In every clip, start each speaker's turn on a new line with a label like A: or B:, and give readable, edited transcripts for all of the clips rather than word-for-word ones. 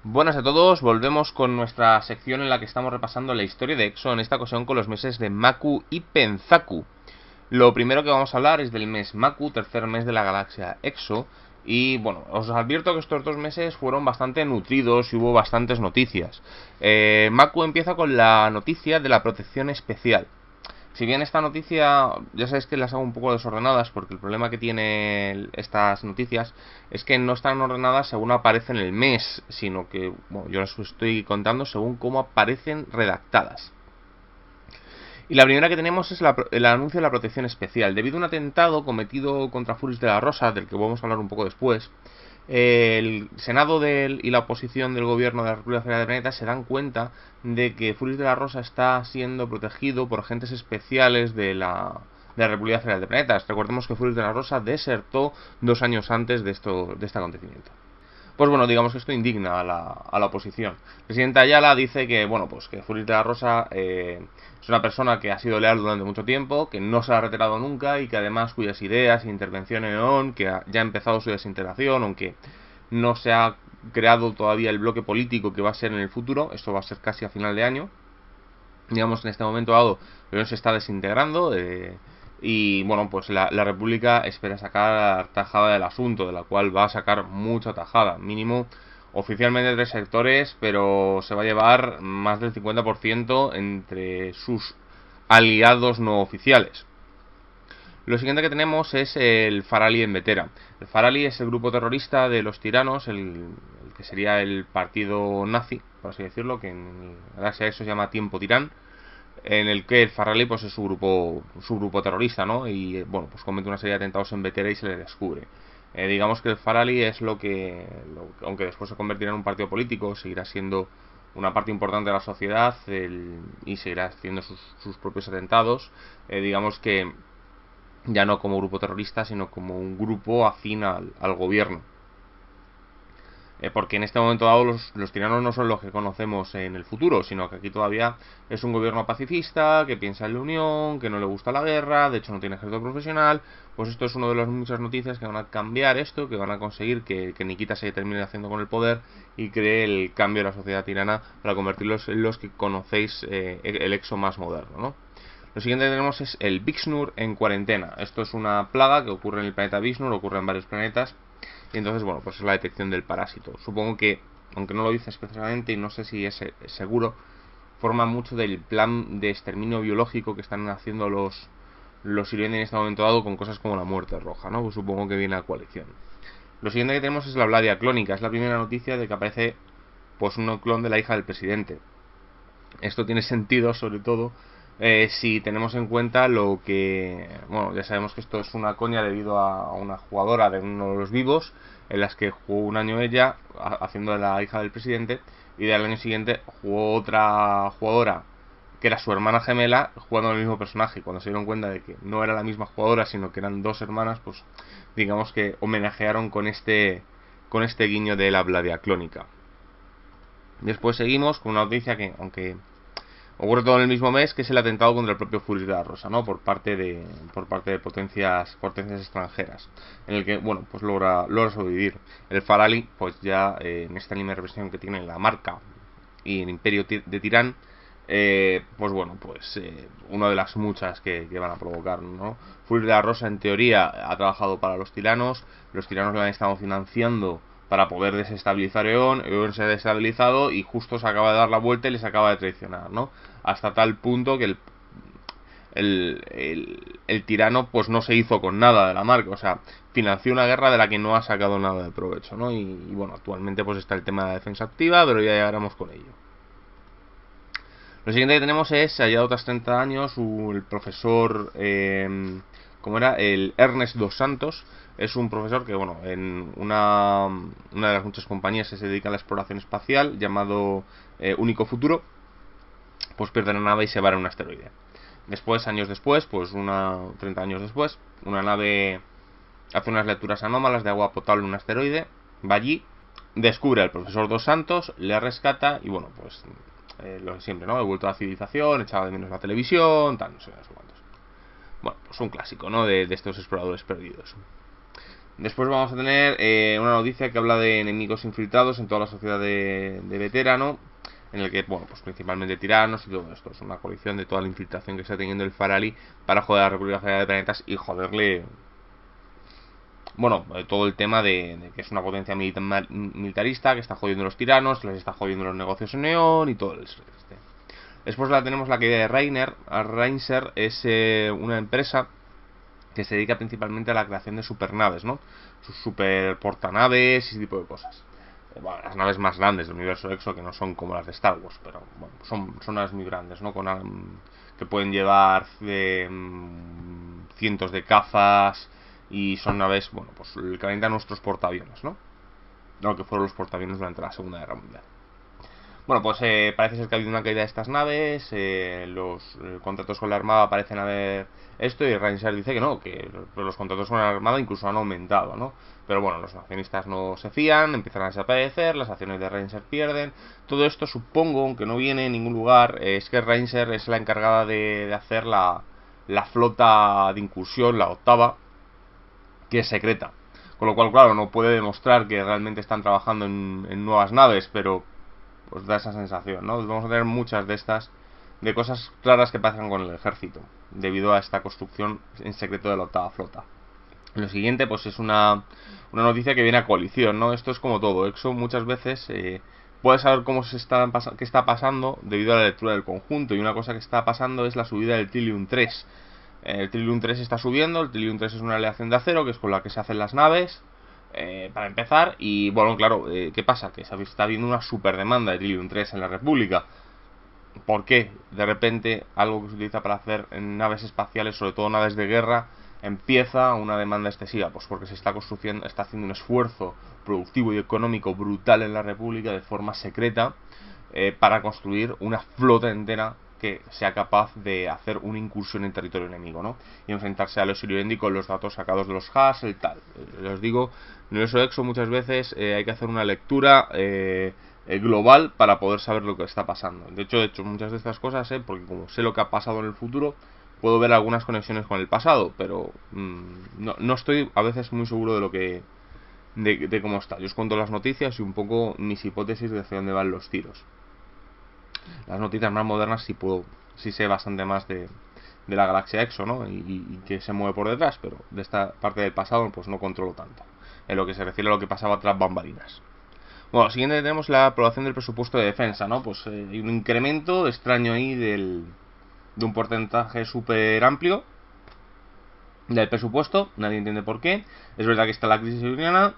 A: Buenas a todos, volvemos con nuestra sección en la que estamos repasando la historia de EXO, en esta ocasión con los meses de Maku y Penzaku. Lo primero que vamos a hablar es del mes Maku, tercer mes de la galaxia EXO, y bueno, os advierto que estos dos meses fueron bastante nutridos y hubo bastantes noticias. Maku empieza con la noticia de la protección especial. Si bien esta noticia, ya sabéis que las hago un poco desordenadas, porque el problema que tiene estas noticias es que no están ordenadas según aparece en el mes, sino que, bueno, yo las estoy contando según cómo aparecen redactadas. Y la primera que tenemos es el anuncio de la protección especial. Debido a un atentado cometido contra Furis de la Rosa, del que vamos a hablar un poco después, el Senado y la oposición del gobierno de la República Federal de Planeta se dan cuenta de que Furis de la Rosa está siendo protegido por agentes especiales de la República Federal de Planetas. Recordemos que Furis de la Rosa desertó 2 años antes de este acontecimiento. Pues bueno, digamos que esto indigna a la oposición. El presidente Ayala dice que, bueno, pues que Furis de la Rosa es una persona que ha sido leal durante mucho tiempo, que no se ha retirado nunca y que además cuyas ideas e intervención en ON, que ya ha empezado su desintegración, aunque no se ha creado todavía el bloque político que va a ser en el futuro, esto va a ser casi a final de año. Digamos que en este momento dado, pero se está desintegrando. Y bueno, pues la República espera sacar tajada del asunto, de la cual va a sacar mucha tajada. Mínimo, oficialmente 3 sectores, pero se va a llevar más del 50% entre sus aliados no oficiales. Lo siguiente que tenemos es el Farali en Vetera. El Farali es el grupo terrorista de los tiranos, el que sería el partido nazi, por así decirlo, que en Galaxia eso se llama Tiempo Tirán, en el que el Farrelly pues es su grupo terrorista, ¿no? Y bueno, pues comete una serie de atentados en Vetera y se le descubre. Digamos que el Farrelly es aunque después se convertirá en un partido político, seguirá siendo una parte importante de la sociedad y seguirá haciendo sus propios atentados. Digamos que ya no como grupo terrorista, sino como un grupo afín al gobierno. Porque en este momento dado los tiranos no son los que conocemos en el futuro, sino que aquí todavía es un gobierno pacifista, que piensa en la unión, que no le gusta la guerra, de hecho no tiene ejército profesional. Pues esto es una de las muchas noticias que van a cambiar esto, que van a conseguir que Nikita se termine haciendo con el poder y cree el cambio de la sociedad tirana para convertirlos en los que conocéis el EXO más moderno, ¿no? Lo siguiente que tenemos es el Vixnur en cuarentena. Esto es una plaga que ocurre en el planeta Vixnur, ocurre en varios planetas. Y entonces, bueno, pues es la detección del parásito. Supongo que, aunque no lo dice especialmente y no sé si es seguro, forma mucho del plan de exterminio biológico que están haciendo los Sirvientes en este momento dado con cosas como la muerte roja, ¿no? Pues supongo que viene a coalición. Lo siguiente que tenemos es la Bladia clónica. Es la primera noticia de que aparece pues un clon de la hija del presidente. Esto tiene sentido, sobre todo, si tenemos en cuenta lo que... Bueno, ya sabemos que esto es una coña debido a una jugadora de uno de los vivos, en las que jugó un año ella, haciendo de la hija del presidente, y del año siguiente jugó otra jugadora, que era su hermana gemela, jugando el mismo personaje. Y cuando se dieron cuenta de que no era la misma jugadora, sino que eran dos hermanas, pues digamos que homenajearon con este guiño de la Bladia clónica. Después seguimos con una noticia que, aunque ocurre todo en el mismo mes, que es el atentado contra el propio Furis de la Rosa, ¿no? Por parte de potencias extranjeras, en el que, bueno, pues logra sobrevivir. El Farali, pues ya en esta línea de represión que tiene la marca y el imperio de Tirán, pues bueno, pues una de las muchas que van a provocar, ¿no? Furis de la Rosa, en teoría, ha trabajado para los tiranos lo han estado financiando para poder desestabilizar Eon se ha desestabilizado y justo se acaba de dar la vuelta y les acaba de traicionar, ¿no? Hasta tal punto que el tirano pues no se hizo con nada de la marca, o sea, financió una guerra de la que no ha sacado nada de provecho, ¿no? Y bueno, actualmente pues está el tema de la defensa activa, pero ya llegaremos con ello. Lo siguiente que tenemos es, allá otros 30 años, el profesor, ¿cómo era? El Ernest Dos Santos. Es un profesor que, bueno, en una de las muchas compañías que se dedica a la exploración espacial, llamado Único Futuro, pues pierde la nave y se va a un asteroide. Después, años después, pues 30 años después, una nave hace unas lecturas anómalas de agua potable en un asteroide, va allí, descubre al profesor Dos Santos, le rescata y, bueno, pues lo de siempre, ¿no? He vuelto a la civilización, echaba de menos la televisión, tal, no sé cuántos. Bueno, pues un clásico, ¿no? De estos exploradores perdidos. Después vamos a tener una noticia que habla de enemigos infiltrados en toda la sociedad de veterano, en el que, bueno, pues principalmente tiranos y todo esto. Es una coalición de toda la infiltración que está teniendo el Farali para joder a la República Federal de Planetas y joderle, bueno, todo el tema de que es una potencia militarista, que está jodiendo los tiranos, que les está jodiendo los negocios en Neón y todo el este. Después tenemos la caída de Rainer. Rainser es una empresa que se dedica principalmente a la creación de supernaves, ¿no? Sus super portanaves y ese tipo de cosas. Bueno, las naves más grandes del universo EXO, que no son como las de Star Wars, pero bueno, son naves muy grandes, ¿no? Que pueden llevar cientos de cazas y son naves, bueno, pues que calientan nuestros portaaviones, ¿no? Lo que fueron los portaaviones durante la Segunda Guerra Mundial. Bueno, pues parece ser que ha habido una caída de estas naves, los contratos con la Armada parecen haber esto, y Rainsar dice que no, que los contratos con la Armada incluso han aumentado, ¿no? Pero bueno, los accionistas no se fían, empiezan a desaparecer, las acciones de Rainsar pierden. Todo esto, supongo, aunque no viene en ningún lugar, es que Rainsar es la encargada de hacer la flota de incursión, la octava, que es secreta. Con lo cual, claro, no puede demostrar que realmente están trabajando en nuevas naves, pero pues da esa sensación, ¿no? Vamos a tener muchas de estas, de cosas claras que pasan con el ejército, debido a esta construcción en secreto de la octava flota. Lo siguiente, pues es una noticia que viene a coalición, ¿no? Esto es como todo, EXO muchas veces puede saber qué está pasando debido a la lectura del conjunto, y una cosa que está pasando es la subida del Trillium 3. El Trillium 3 está subiendo, el Trillium 3 es una aleación de acero, que es con la que se hacen las naves, para empezar, y bueno, claro, ¿qué pasa? Que está habiendo una super demanda de Trillium 3 en la República. ¿Por qué? De repente, algo que se utiliza para hacer en naves espaciales, sobre todo naves de guerra, empieza una demanda excesiva. Pues porque se está haciendo un esfuerzo productivo y económico brutal en la República de forma secreta, para construir una flota entera que sea capaz de hacer una incursión en territorio enemigo, ¿no? Y enfrentarse a los Siriendi con los datos sacados de los HAS, el tal. Les digo, en el EXO muchas veces hay que hacer una lectura global para poder saber lo que está pasando. De hecho, he hecho muchas de estas cosas, porque como sé lo que ha pasado en el futuro, puedo ver algunas conexiones con el pasado, pero no estoy a veces muy seguro de lo que de cómo está. Yo os cuento las noticias y un poco mis hipótesis de hacia dónde van los tiros. Las noticias más modernas sí sé bastante más de la galaxia EXO, ¿no? Y que se mueve por detrás, pero de esta parte del pasado pues no controlo tanto, en lo que se refiere a lo que pasaba tras bambalinas. Bueno, siguiente tenemos la aprobación del presupuesto de defensa, ¿no? Pues hay un incremento extraño ahí de un porcentaje súper amplio del presupuesto, nadie entiende por qué. Es verdad que está la crisis ucraniana,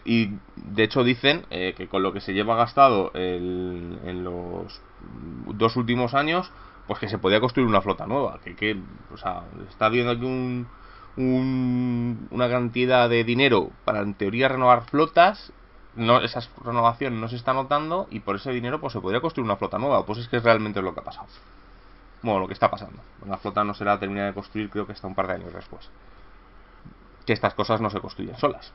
A: y de hecho dicen que con lo que se lleva gastado en los 2 últimos años, pues que se podía construir una flota nueva, o sea, está viendo aquí una cantidad de dinero para en teoría renovar flotas. No, esa renovación no se está notando, y por ese dinero pues se podría construir una flota nueva. Pues es que es realmente lo que ha pasado. Bueno, lo que está pasando. La flota no será terminada de construir, creo que está un par de años después. Que estas cosas no se construyen solas.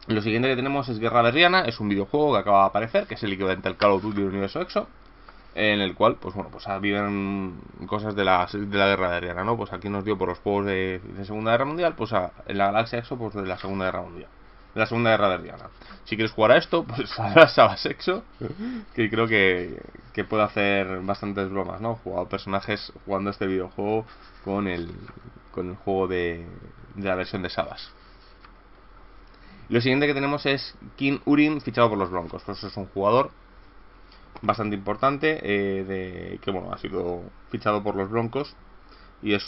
A: Lo siguiente que tenemos es Guerra Berriana. Es un videojuego que acaba de aparecer, que es el equivalente al Call of Duty del universo EXO, en el cual, pues bueno, pues viven cosas de la Guerra Berriana, ¿no? Pues aquí nos dio por los juegos de Segunda Guerra Mundial, pues en la galaxia EXO, pues de la Segunda Guerra Mundial, de la Segunda Guerra Berriana. Si quieres jugar a esto, pues a Sabas EXO, que creo que puede hacer bastantes bromas, ¿no? Jugado personajes jugando este videojuego con el juego de la versión de Sabas. Lo siguiente que tenemos es Kim Urim, fichado por los Broncos. Pues es un jugador bastante importante, que bueno, ha sido fichado por los Broncos, y es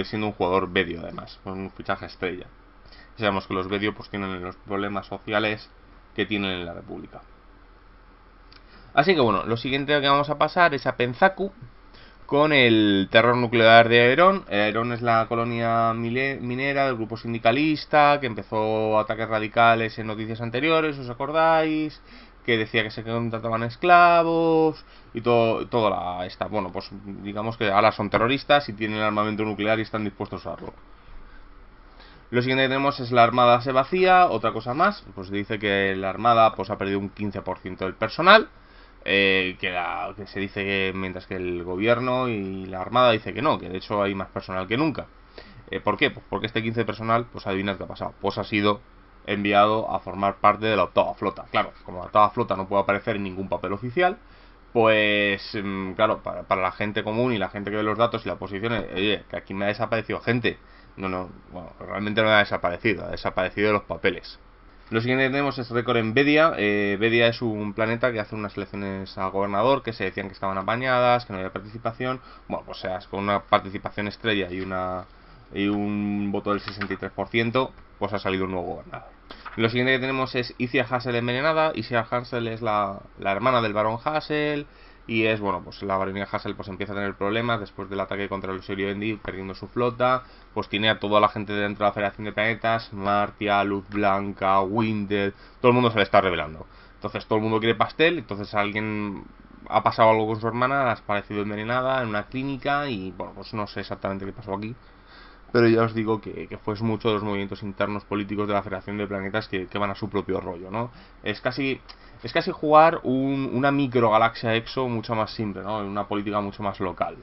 A: siendo un jugador medio, además, con un fichaje estrella. Sabemos que los Bedio pues tienen los problemas sociales que tienen en la República. Así que bueno, lo siguiente que vamos a pasar es a Penzaku, con el terror nuclear de Aeron. Aeron es la colonia minera del grupo sindicalista que empezó ataques radicales en noticias anteriores, ¿os acordáis? Que decía que se contrataban esclavos y toda esta. Bueno, pues digamos que ahora son terroristas y tienen armamento nuclear y están dispuestos a usarlo. Lo siguiente que tenemos es la armada se vacía, otra cosa más. Pues dice que la armada pues ha perdido un 15% del personal. Que se dice que mientras que el gobierno y la armada dice que no, que de hecho hay más personal que nunca. ¿Por qué? Pues porque este 15 personal, pues adivinad qué ha pasado. Pues ha sido enviado a formar parte de la octava flota. Claro, como la octava flota no puede aparecer en ningún papel oficial, pues claro, para la gente común y la gente que ve los datos y la posición, oye, que aquí me ha desaparecido gente. No, bueno, realmente no ha desaparecido de los papeles. Lo siguiente que tenemos es récord en Bedia. Bedia es un planeta que hace unas elecciones a gobernador que se decían que estaban apañadas, que no había participación. Bueno, pues sea, con una participación estrella y un voto del 63%, pues ha salido un nuevo gobernador. Lo siguiente que tenemos es Isia Hassel envenenada. Isia Hassel es la hermana del barón Hassel. Y es, bueno, pues la baronía Hassel pues empieza a tener problemas después del ataque contra el Endi, perdiendo su flota. Pues tiene a toda la gente dentro de la Federación de Planetas, Martia, Luz Blanca, Windel, todo el mundo se le está revelando. Entonces todo el mundo quiere pastel, entonces alguien ha pasado algo con su hermana, ha aparecido envenenada en una clínica y, bueno, pues no sé exactamente qué pasó aquí. Pero ya os digo que fue mucho de los movimientos internos políticos de la Federación de Planetas que van a su propio rollo, ¿no? Es casi jugar una microgalaxia EXO mucho más simple, ¿no? Una política mucho más local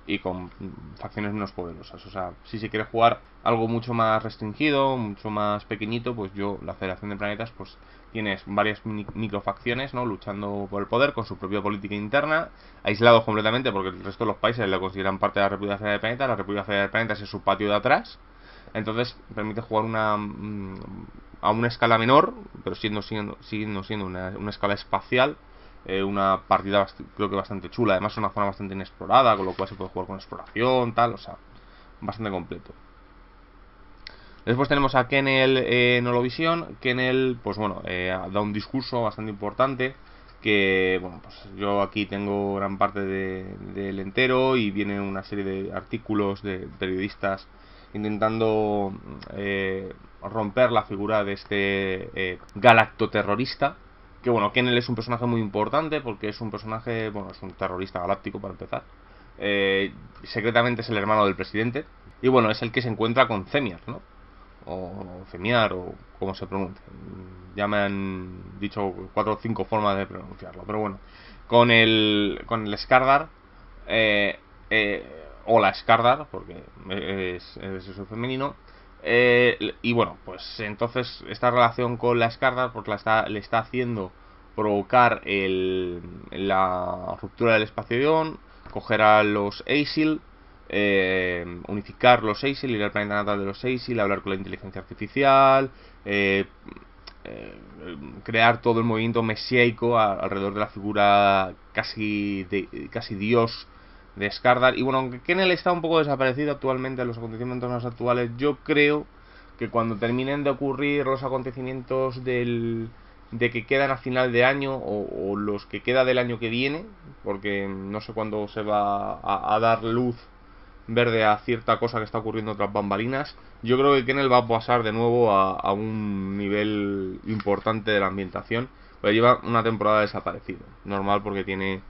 A: y con facciones menos poderosas. O sea, si se quiere jugar algo mucho más restringido, mucho más pequeñito, pues la Federación de Planetas, pues tienes varias microfacciones, ¿no? Luchando por el poder con su propia política interna, aislados completamente porque el resto de los países la consideran parte de la República Federal de Planetas. La República Federal de Planetas es su patio de atrás. Entonces permite jugar a una escala menor, pero siguiendo siendo una escala espacial. Una partida creo que bastante chula. Además es una zona bastante inexplorada, con lo cual se puede jugar con exploración, tal, o sea, bastante completo. Después tenemos a Kennel en Holovisión. Kennel, pues bueno, da un discurso bastante importante. Que, bueno, pues yo aquí tengo gran parte del entero y viene una serie de artículos de periodistas intentando romper la figura de este galactoterrorista. Que bueno, Kennel es un personaje muy importante porque es un personaje, bueno, es un terrorista galáctico para empezar. Secretamente es el hermano del presidente. Y bueno, es el que se encuentra con Zemiar, ¿no? O Femiar, o como se pronuncia. Ya me han dicho 4 o 5 formas de pronunciarlo, pero bueno. Con el Skardar, o la Skardar, porque es eso femenino. Y bueno, pues entonces esta relación con la Skardar pues le está haciendo provocar la ruptura del espacio-ion, coger a los Aesir, unificar los Aesir, ir al planeta natal de los Aesir, hablar con la inteligencia artificial, crear todo el movimiento mesiaico alrededor de la figura casi dios de Skardar. Y bueno, aunque Kennel está un poco desaparecido actualmente en los acontecimientos más actuales, yo creo que cuando terminen de ocurrir los acontecimientos de que quedan a final de año o los que queda del año que viene, porque no sé cuándo se va a dar luz verde a cierta cosa que está ocurriendo tras bambalinas, yo creo que Kennel va a pasar de nuevo a un nivel importante de la ambientación, pero lleva una temporada desaparecido, normal porque tiene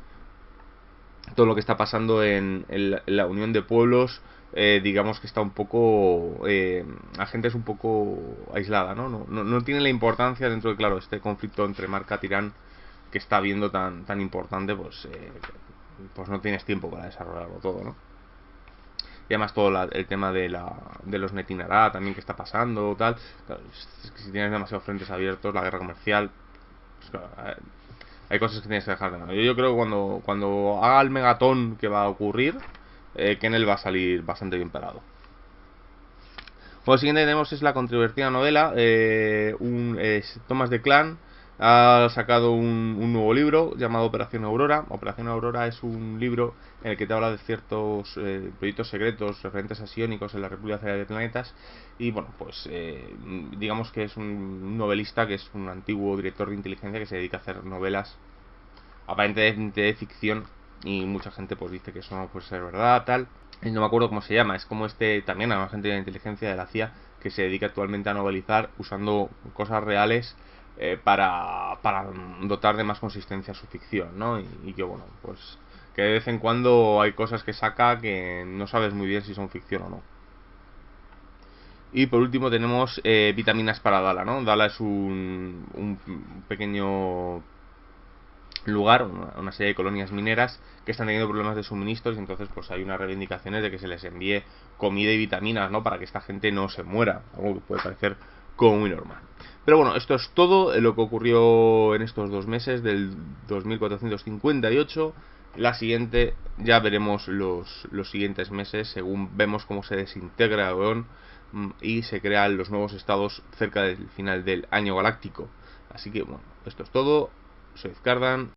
A: todo lo que está pasando en la unión de pueblos. Digamos que está un poco la gente es un poco aislada, no tiene la importancia dentro de, claro, este conflicto entre Marca Tirán que está viendo tan importante, pues no tienes tiempo para desarrollarlo todo, ¿no? Y además todo el tema de los Netinará también que está pasando, tal. Claro, es que si tienes demasiados frentes abiertos, la guerra comercial, pues claro, hay cosas que tienes que dejar de lado. Yo creo que cuando haga el megatón que va a ocurrir, Kennel va a salir bastante bien parado. Lo siguiente que tenemos es la controvertida novela. Thomas de Clan ha sacado un nuevo libro llamado Operación Aurora. Operación Aurora es un libro en el que te habla de ciertos proyectos secretos referentes a psiónicos en la República Federal de Planetas. Y bueno, pues digamos que es un novelista que es un antiguo director de inteligencia que se dedica a hacer novelas aparentemente de ficción. Y mucha gente pues dice que eso no puede ser verdad, tal. Y no me acuerdo cómo se llama. Es como también a un agente de inteligencia de la CIA que se dedica actualmente a novelizar usando cosas reales para dotar de más consistencia a su ficción, ¿no? Y que bueno, pues que de vez en cuando hay cosas que saca que no sabes muy bien si son ficción o no. Y por último tenemos Vitaminas para Dala, ¿no? Dala es un pequeño lugar una serie de colonias mineras que están teniendo problemas de suministros, y entonces pues hay unas reivindicaciones de que se les envíe comida y vitaminas, ¿no?, para que esta gente no se muera, algo que puede parecer como muy normal. Pero bueno, esto es todo lo que ocurrió en estos 2 meses del 2458. La siguiente ya veremos los siguientes meses, según vemos cómo se desintegra Eon y se crean los nuevos estados cerca del final del año galáctico. Así que bueno, esto es todo. Soy Zcardan.